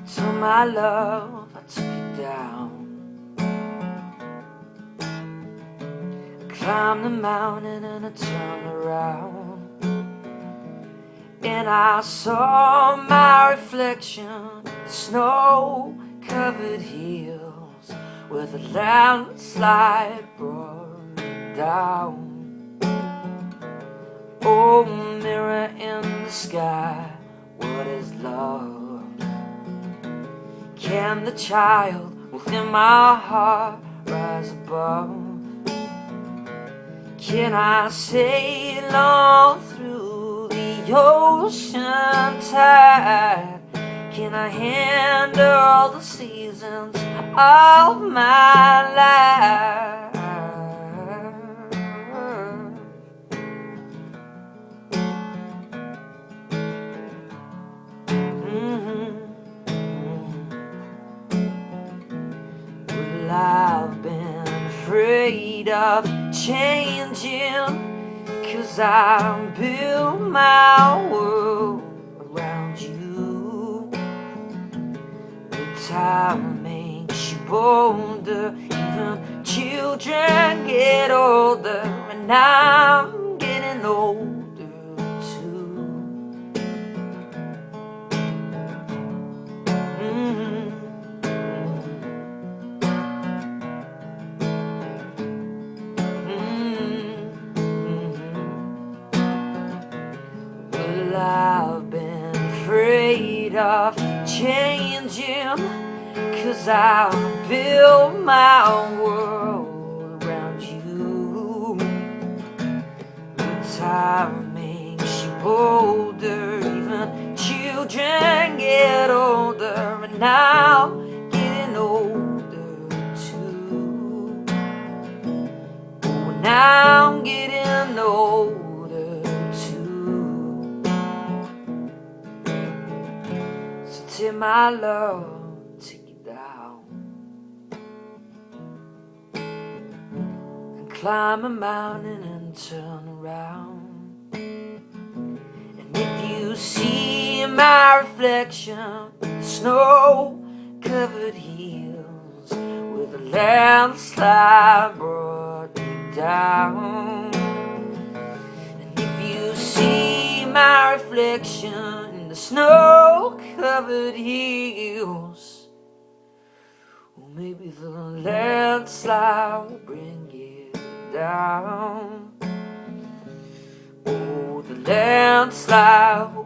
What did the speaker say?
To my love, I took you down. I climbed the mountain and I turned around, and I saw my reflection in the snow-covered hills, where the landslide brought me down. Oh, mirror in the sky, what is love? Can the child within my heart rise above? Can I sail on through the ocean tide? Can I handle the seasons of my life? I've been afraid of changing, 'cause I built my world around you. The time makes you bolder, even children get older, and I'm getting older too. I've been afraid of changing, 'cause I built my world around you. Time makes you bolder, even children get older, and I'm getting older too. Oh, and I'm getting older too. Till my love take you down and climb a mountain and turn around. And if you see my reflection in the snow-covered hills, where the landslide brought me down, and if you see my reflection in the snow-covered hills, or maybe the landslide will bring it down. Oh, the landslide will